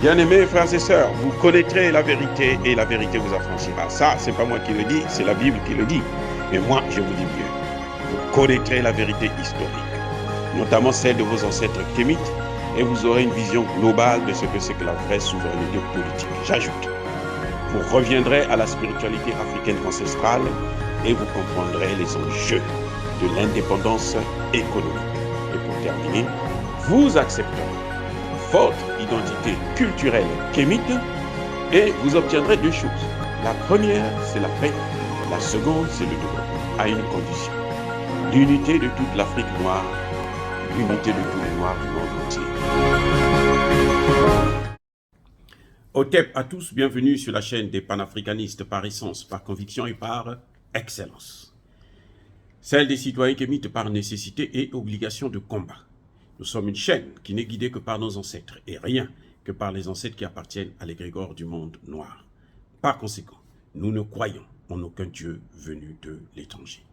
Bien-aimés frères et sœurs, vous connaîtrez la vérité et la vérité vous affranchira. Ça, c'est pas moi qui le dis, c'est la Bible qui le dit. Mais moi, je vous dis mieux. Vous connaîtrez la vérité historique, notamment celle de vos ancêtres kémites, et vous aurez une vision globale de ce que c'est que la vraie souveraineté politique. J'ajoute, vous reviendrez à la spiritualité africaine ancestrale et vous comprendrez les enjeux de l'indépendance économique. Et pour terminer, vous accepterez votre identité culturelle kémite et vous obtiendrez deux choses. La première, c'est la paix. La seconde, c'est le développement, à une condition. L'unité de toute l'Afrique noire, l'unité de tous les Noirs du monde entier. Otep à tous, bienvenue sur la chaîne des panafricanistes par essence, par conviction et par excellence. Celle des citoyens kémites par nécessité et obligation de combat. Nous sommes une chaîne qui n'est guidée que par nos ancêtres et rien que par les ancêtres qui appartiennent à l'égrégore du monde noir. Par conséquent, nous ne croyons en aucun Dieu venu de l'étranger.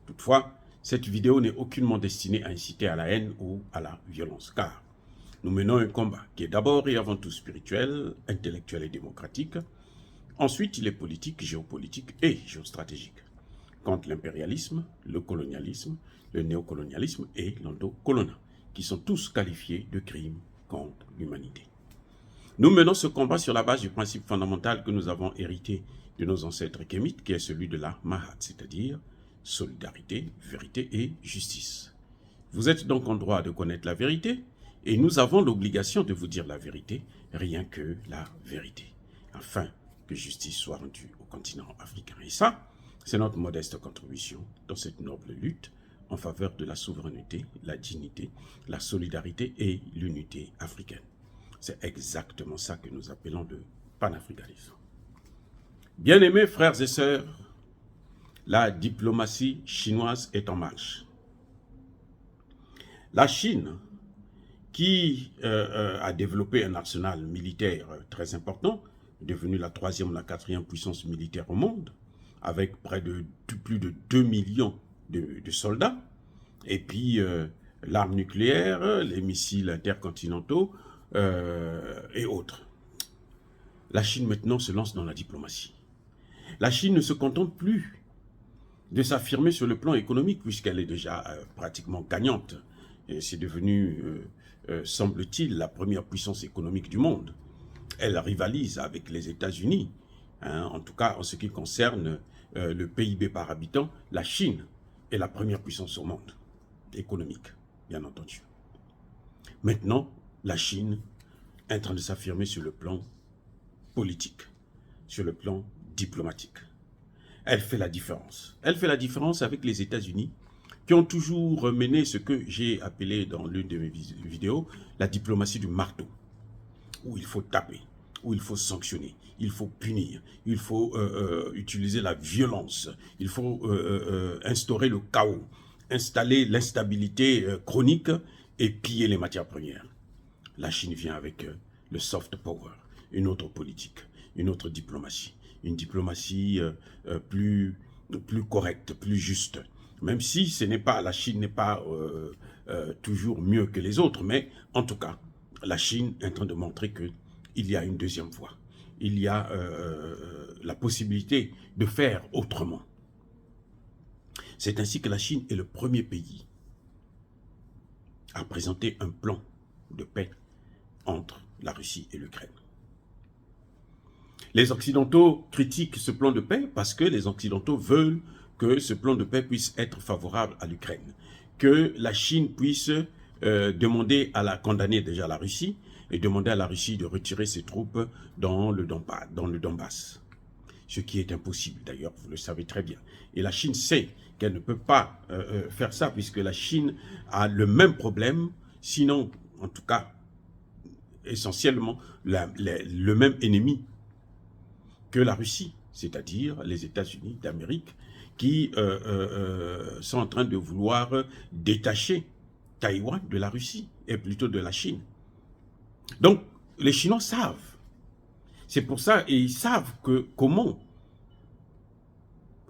Toutefois, cette vidéo n'est aucunement destinée à inciter à la haine ou à la violence, car nous menons un combat qui est d'abord et avant tout spirituel, intellectuel et démocratique. Ensuite, il est politique, géopolitique et géostratégique, contre l'impérialisme, le colonialisme, le néocolonialisme et l'endocoloniat, qui sont tous qualifiés de crimes contre l'humanité. Nous menons ce combat sur la base du principe fondamental que nous avons hérité de nos ancêtres kémites, qui est celui de la Mahat, c'est-à-dire solidarité, vérité et justice. Vous êtes donc en droit de connaître la vérité, et nous avons l'obligation de vous dire la vérité, rien que la vérité, afin que justice soit rendue au continent africain. Et ça, c'est notre modeste contribution dans cette noble lutte en faveur de la souveraineté, la dignité, la solidarité et l'unité africaine. C'est exactement ça que nous appelons le panafricanisme. Bien-aimés frères et sœurs, la diplomatie chinoise est en marche. La Chine, qui a développé un arsenal militaire très important, devenue la troisième ou la quatrième puissance militaire au monde, avec près de plus de 2 millions de soldats, et puis l'arme nucléaire, les missiles intercontinentaux et autres. La Chine maintenant se lance dans la diplomatie. La Chine ne se contente plus de s'affirmer sur le plan économique, puisqu'elle est déjà pratiquement gagnante. C'est devenu, semble-t-il, la première puissance économique du monde. Elle rivalise avec les États-Unis, hein, en tout cas en ce qui concerne le PIB par habitant. La Chine est la première puissance au monde, économique, bien entendu. Maintenant, la Chine est en train de s'affirmer sur le plan politique, sur le plan diplomatique. Elle fait la différence. Elle fait la différence avec les États-Unis, qui ont toujours mené ce que j'ai appelé dans l'une de mes vidéos, la diplomatie du marteau, où il faut taper, où il faut sanctionner, il faut punir, il faut utiliser la violence, il faut instaurer le chaos, installer l'instabilité chronique et piller les matières premières. La Chine vient avec le soft power, une autre politique, une autre diplomatie, une diplomatie plus correcte, plus juste. Même si ce n'est pas, la Chine n'est pas toujours mieux que les autres, mais en tout cas, la Chine est en train de montrer qu'il y a une deuxième voie. Il y a la possibilité de faire autrement. C'est ainsi que la Chine est le premier pays à présenter un plan de paix entre la Russie et l'Ukraine. Les Occidentaux critiquent ce plan de paix parce que les Occidentaux veulent que ce plan de paix puisse être favorable à l'Ukraine, que la Chine puisse condamner déjà la Russie et demander à la Russie de retirer ses troupes dans le Donbass. Ce qui est impossible d'ailleurs, vous le savez très bien. Et la Chine sait qu'elle ne peut pas faire ça puisque la Chine a le même problème, sinon en tout cas essentiellement le même ennemi que la Russie, c'est-à-dire les États-Unis d'Amérique, qui sont en train de vouloir détacher Taïwan de la Russie, et plutôt de la Chine. Donc, les Chinois savent. C'est pour ça, et ils savent comment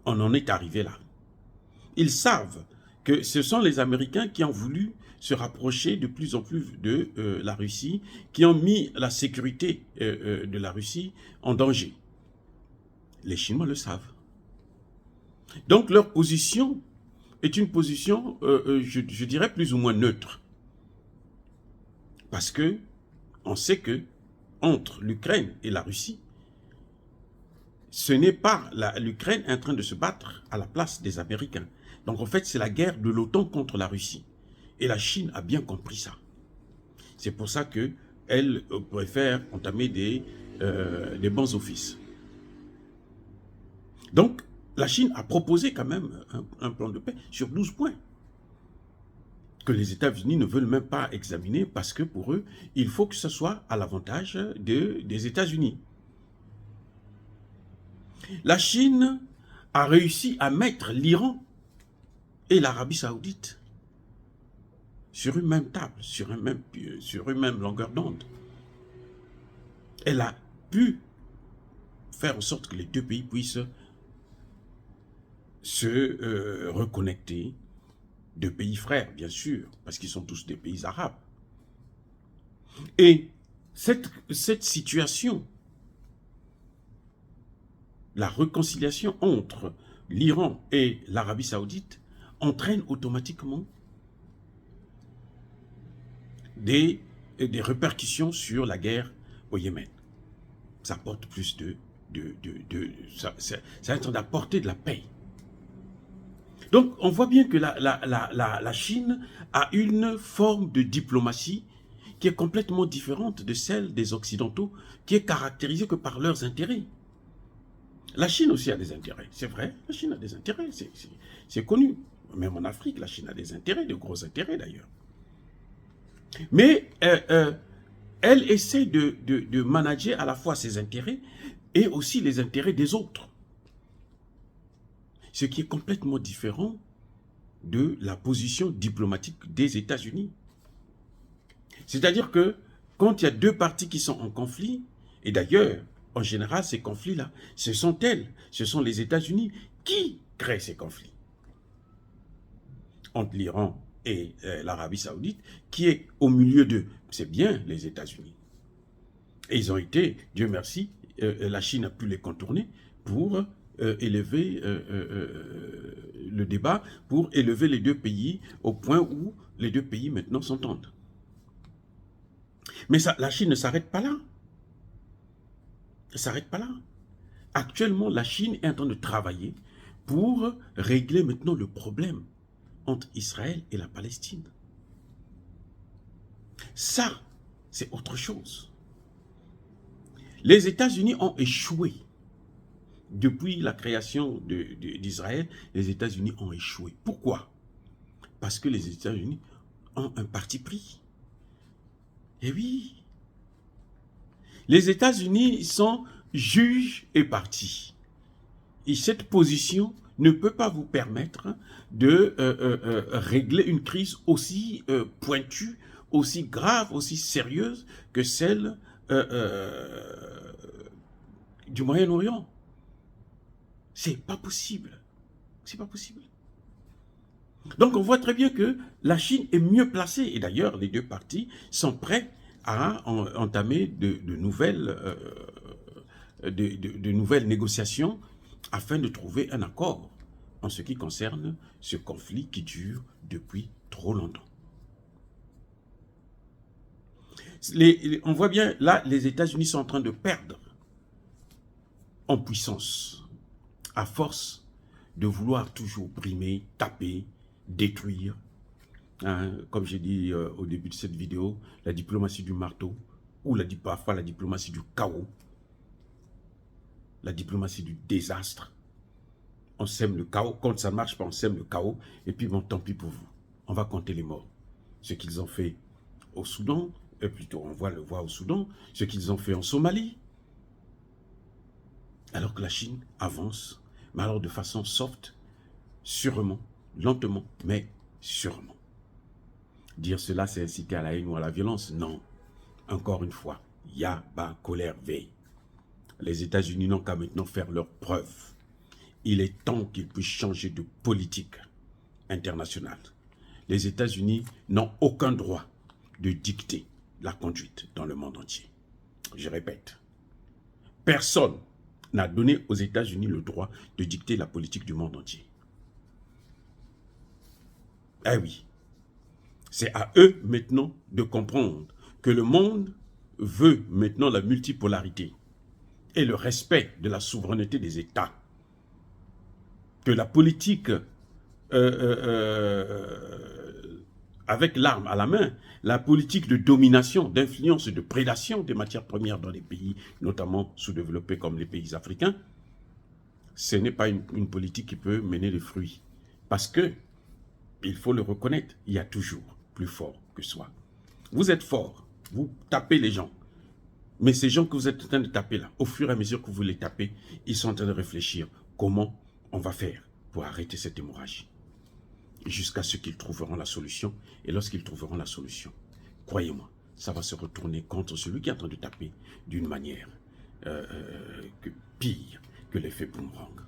on en est arrivé là. Ils savent que ce sont les Américains qui ont voulu se rapprocher de plus en plus de la Russie, qui ont mis la sécurité de la Russie en danger. Les Chinois le savent. Donc leur position est une position, je dirais, plus ou moins neutre. Parce que on sait que entre l'Ukraine et la Russie, ce n'est pas l'Ukraine en train de se battre à la place des Américains. Donc en fait, c'est la guerre de l'OTAN contre la Russie. Et la Chine a bien compris ça. C'est pour ça qu'elle préfère entamer des bons offices. Donc, la Chine a proposé quand même un plan de paix sur 12 points que les États-Unis ne veulent même pas examiner parce que pour eux, il faut que ce soit à l'avantage des États-Unis. La Chine a réussi à mettre l'Iran et l'Arabie Saoudite sur une même table, sur une même longueur d'onde. Elle a pu faire en sorte que les deux pays puissent se reconnecter, de pays frères, bien sûr, parce qu'ils sont tous des pays arabes. Et cette situation, la réconciliation entre l'Iran et l'Arabie Saoudite, entraîne automatiquement des répercussions sur la guerre au Yémen. Ça apporte plus ça est en train d'apporter de la paix. Donc, on voit bien que la Chine a une forme de diplomatie qui est complètement différente de celle des Occidentaux, qui est caractérisée que par leurs intérêts. La Chine aussi a des intérêts, c'est vrai, la Chine a des intérêts, c'est connu. Même en Afrique, la Chine a des intérêts, de gros intérêts d'ailleurs. Mais elle essaie de manager à la fois ses intérêts et aussi les intérêts des autres. Ce qui est complètement différent de la position diplomatique des États-Unis. C'est-à-dire que quand il y a deux parties qui sont en conflit, et d'ailleurs, en général, ces conflits-là, ce sont les États-Unis qui créent ces conflits. Entre l'Iran et l'Arabie Saoudite, qui est au milieu d'eux, c'est bien les États-Unis. Et ils ont été, Dieu merci, la Chine a pu les contourner pour élever le débat, pour élever les deux pays au point où les deux pays maintenant s'entendent. Mais ça, la Chine ne s'arrête pas là. Ne s'arrête pas là. Actuellement, la Chine est en train de travailler pour régler maintenant le problème entre Israël et la Palestine. Ça, c'est autre chose. Les États-Unis ont échoué. Depuis la création d'Israël, les États-Unis ont échoué. Pourquoi? Parce que les États-Unis ont un parti pris. Eh oui. Les États-Unis sont juges et partis. Et cette position ne peut pas vous permettre de régler une crise aussi pointue, aussi grave, aussi sérieuse que celle du Moyen-Orient. C'est pas possible. C'est pas possible. Donc on voit très bien que la Chine est mieux placée. Et d'ailleurs, les deux parties sont prêts à entamer de nouvelles négociations afin de trouver un accord en ce qui concerne ce conflit qui dure depuis trop longtemps. On voit bien, là, les États-Unis sont en train de perdre en puissance à force de vouloir toujours brimer, taper, détruire. Hein, comme j'ai dit au début de cette vidéo, la diplomatie du marteau, ou parfois la diplomatie du chaos, la diplomatie du désastre. On sème le chaos, quand ça ne marche pas, on sème le chaos, et puis bon, tant pis pour vous. On va compter les morts. Ce qu'ils ont fait au Soudan, plutôt on va le voir au Soudan, ce qu'ils ont fait en Somalie, alors que la Chine avance, mais alors de façon soft, sûrement, lentement, mais sûrement. Dire cela, c'est inciter à la haine ou à la violence? Non. Encore une fois, ya, ba, colère, veille. Les États-Unis n'ont qu'à maintenant faire leurs preuves. Il est temps qu'ils puissent changer de politique. international. Les États-Unis n'ont aucun droit de dicter la conduite dans le monde entier. Je répète, personne n'a donné aux États-Unis le droit de dicter la politique du monde entier. Eh oui, c'est à eux maintenant de comprendre que le monde veut maintenant la multipolarité et le respect de la souveraineté des États. Que la politique avec l'arme à la main, la politique de domination, d'influence et de prédation des matières premières dans les pays, notamment sous-développés comme les pays africains, ce n'est pas une politique qui peut mener les fruits. Parce que, il faut le reconnaître, il y a toujours plus fort que soi. Vous êtes fort, vous tapez les gens. Mais ces gens que vous êtes en train de taper là, au fur et à mesure que vous les tapez, ils sont en train de réfléchir comment on va faire pour arrêter cette hémorragie. Jusqu'à ce qu'ils trouveront la solution. Et lorsqu'ils trouveront la solution, croyez-moi, ça va se retourner contre celui qui est en train de taper d'une manière pire que l'effet boomerang.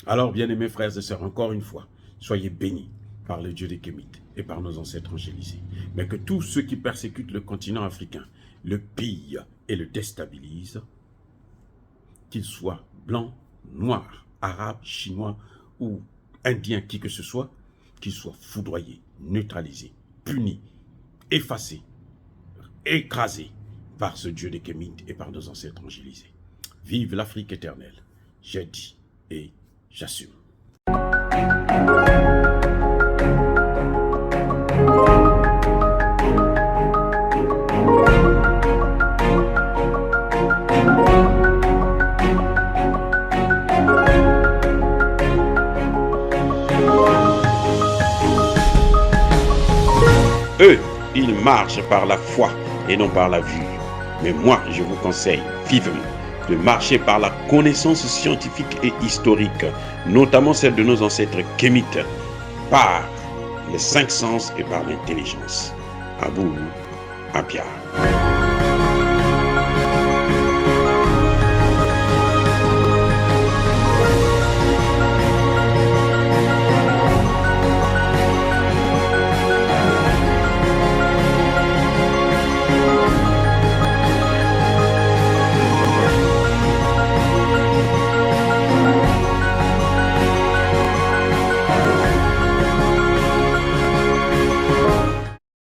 Alors, bien-aimés frères et sœurs, encore une fois, soyez bénis par le Dieu des Kémites et par nos ancêtres angélisés. Mais que tous ceux qui persécutent le continent africain le pillent et le déstabilisent, qu'ils soient blancs, noirs, arabes, chinois ou indiens, qui que ce soit, qu'ils soient foudroyés, neutralisés, punis, effacés, écrasés par ce Dieu des Kémites et par nos ancêtres angélisés. Vive l'Afrique éternelle, j'ai dit et j'assume. Eux, ils marchent par la foi et non par la vue. Mais moi, je vous conseille vivement de marcher par la connaissance scientifique et historique, notamment celle de nos ancêtres kémites, par les 5 sens et par l'intelligence. Abou Apia.